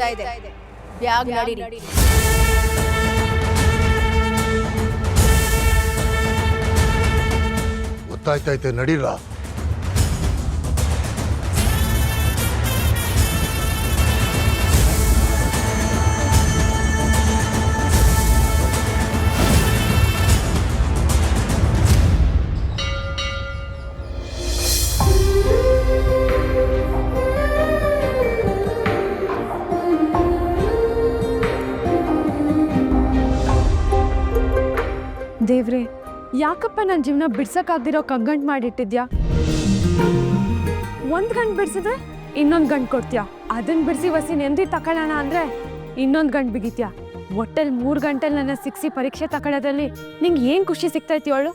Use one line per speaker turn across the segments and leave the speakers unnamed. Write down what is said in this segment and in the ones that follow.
ಕಾಯ್ತಾ ಇದೆ. ಬ್ಯಾಗ್ ನಡೀರಿ.
ಗೊತ್ತಾಯ್ತೈತೆ, ನಡೀರ.
ದೇವ್ರೆ, ಯಾಕಪ್ಪ ನನ್ನ ಜೀವನ ಬಿಡ್ಸಕ್ಕಾಗ್ದಿರೋ ಕಗ್ಗಂಟ್ ಮಾಡಿಟ್ಟಿದ್ಯಾ? ಒಂದ್ ಗಂಟು ಬಿಡ್ಸಿದ್ರೆ ಇನ್ನೊಂದು ಗಂಟು ಕೊಡ್ತೀಯಾ, ಅದನ್ನ ಬಿಡಿಸಿ ವಸಿ ನೆಮ್ಮದಿ ತಕೊಳ್ಳೋಣ ಅಂದ್ರೆ ಇನ್ನೊಂದು ಗಂಟು ಬಿಗಿತ್ಯಾ. ಒಟ್ಟಲ್ಲಿ 3 ಗಂಟೆಲಿ ನನ್ನ ಸಿಕ್ಸಿ ಪರೀಕ್ಷೆ ತಗೊಳ್ಳೋದ್ರಲ್ಲಿ ನಿಂಗೆ ಏನು ಖುಷಿ ಸಿಗ್ತೈತಿ ಹೇಳು?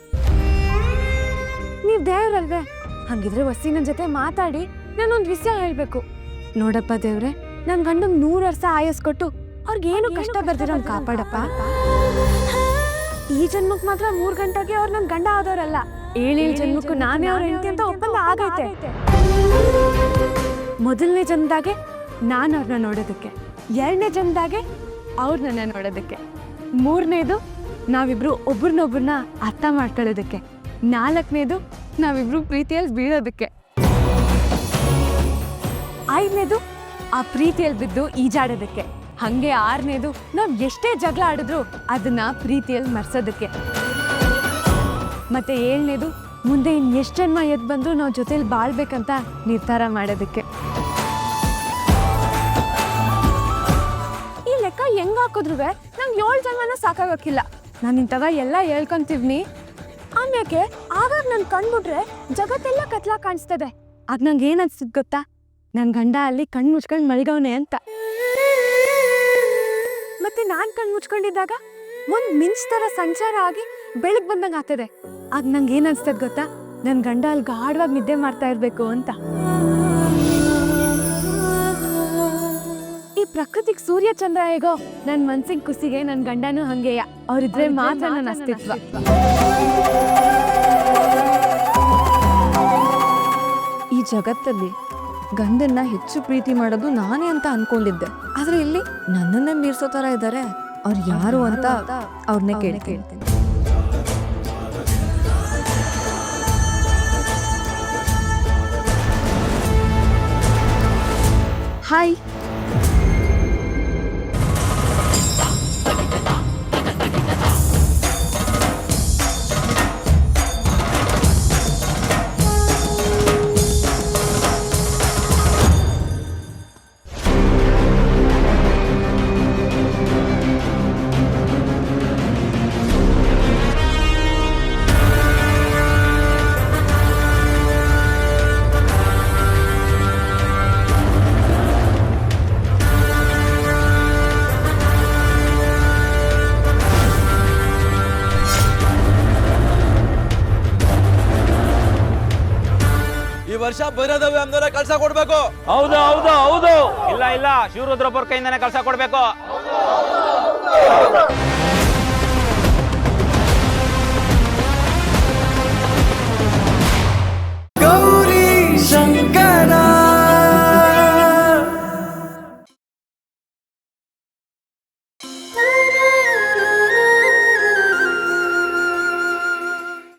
ನೀವು ದೇವ್ರಲ್ವೇ? ಹಂಗಿದ್ರೆ ವಸಿ ನನ್ನ ಜೊತೆ ಮಾತಾಡಿ ನಾನೊಂದು ವಿಷಯ ಹೇಳ್ಬೇಕು. ನೋಡಪ್ಪ ದೇವ್ರೆ, ನನ್ನ ಗಂಡಂಗೆ 100 ವರ್ಷ ಆಯಸ್ಕೊಟ್ಟು ಅವ್ರಿಗೇನು ಕಷ್ಟ ಬರ್ದಿರೋ ಕಾಪಾಡಪ್ಪ. ಈ ಜನ್ಮಕ್ಕೆ ಮಾತ್ರ 3 ಗಂಟೆಗೆ ಅವ್ರು ನನ್ನ ಗಂಡ ಆದವ್ರಲ್ಲ, 7 ಜನ್ಮಕ್ಕೂ ನಾನೇ ಅವ್ರ ಹೆಂಡತಿ ಅಂತ ಒಪ್ಪಂದ ಆಗೈತೆ. ಮೊದಲನೇ ಜನ್ಮದಾಗೆ ನಾನು ಅವ್ರನ್ನ ನೋಡೋದಕ್ಕೆ, 2ನೇ ಜನ್ಮದಾಗೆ ಅವ್ರು ನನ್ನ ನೋಡೋದಕ್ಕೆ, 3ನೇದು ನಾವಿಬ್ರು ಒಬ್ರನ್ನೊಬ್ರನ್ನ ಅರ್ಥ ಮಾಡ್ಕೊಳ್ಳೋದಕ್ಕೆ, 4ನೇದು ನಾವಿಬ್ರು ಪ್ರೀತಿಯಲ್ಲಿ ಬೀಳೋದಕ್ಕೆ, 5ನೇದು ಆ ಪ್ರೀತಿಯಲ್ಲಿ ಬಿದ್ದು ಈಜಾಡೋದಕ್ಕೆ, ಹಂಗೆ 6ನೇದು ನಾವು ಎಷ್ಟೇ ಜಗಳ ಆಡಿದ್ರು ಅದನ್ನ ಪ್ರೀತಿಯಲ್ಲಿ ಮರ್ಸೋದಕ್ಕೆ, ಮತ್ತೆ 7ನೇದು ಮುಂದೆ ಇನ್ನೆಷ್ಟು ಜನ್ಮ ಎದ್ದು ಬಂದು ನಾವು ಜೊತೆಲಿ ಬಾಳ್ಬೇಕಂತ ನಿರ್ಧಾರ ಮಾಡೋದಕ್ಕೆ. ಈ ಲೆಕ್ಕ ಹೆಂಗ್ ಹಾಕಿದ್ರು ನಂಗೆ 7 ಜನ್ಮನ ಸಾಕಾಗೋಕ್ಕಿಲ್ಲ. ನಾನು ಇಂಥವ ಎಲ್ಲ ಹೇಳ್ಕೊಂತೀವ್ನಿ. ಆಮ್ಯಾಕೆ ಆಗಾಗ ನನ್ ಕಣ್ಬಿಟ್ರೆ ಜಗತ್ತೆಲ್ಲ ಕತ್ಲಾ ಕಾಣಿಸ್ತದೆ. ಆಗ ನಂಗೆ ಏನ್ ಅನ್ಸ್ತದ ಗೊತ್ತಾ? ನನ್ ಗಂಡ ಅಲ್ಲಿ ಕಣ್ ಮುಚ್ಕೊಂಡ್ ಮಲ್ಗವನೆ ಅಂತ. ಮತ್ತೆ ನಾನ್ ಕಣ್ ಮುಚ್ಕೊಂಡಿದ್ದಾಗ ಒಂದ್ ಮಿಂಚ್ ತರ ಸಂಚಾರ ಆಗಿ ಬೆಳಗ್ ಬಂದಂಗ ಆಗ್ತದೆ. ಆಗ ನಂಗೆ ಏನ್ ಅನ್ಸ್ತದ ಗೊತ್ತಾ? ನನ್ ಗಂಡ ಅಲ್ಲಿ ಗಾಢವಾಗಿ ನಿದ್ದೆ ಮಾಡ್ತಾ ಇರ್ಬೇಕು ಅಂತ. ಈ ಪ್ರಕೃತಿಗೆ ಸೂರ್ಯ ಚಂದ್ರ ಹೇಗೋ ನನ್ ಮನ್ಸಿನ ಖುಷಿಗೆ ನನ್ ಗಂಡನೂ ಹಂಗೆಯ. ಅವ್ರಿದ್ರೆ ಮಾತ್ರ ನನ್ನ ಅಸ್ತಿತ್ವ.
ಈ ಜಗತ್ತಲ್ಲಿ ಗಂಡನ್ನ ಹೆಚ್ಚು ಪ್ರೀತಿ ಮಾಡೋದು ನಾನೇ ಅಂತ ಅನ್ಕೊಂಡಿದ್ದೆ. ಆದ್ರೆ ಇಲ್ಲಿ ನನ್ನನ್ನೇ ಮೀರ್ಸೋ ತರ ಇದ್ದಾರೆ. ಅವ್ರು ಯಾರು ಅಂತ ಅವ್ರನ್ನೇ ಕೇಳ್ತೀನಿ.
ಹಾಯ್.
ವರ್ಷ ಭೈರದವಿ ಅಮ್ಮನವರ ಕಳ್ಸ ಕೊಡ್ಬೇಕು.
ಹೌದು ಹೌದು ಹೌದು. ಇಲ್ಲ ಇಲ್ಲ, ಶಿವರುದ್ರಪ್ಪರ ಕೈಯಿಂದಾನೆ ಕಳ್ಸ ಕೊಡ್ಬೇಕು.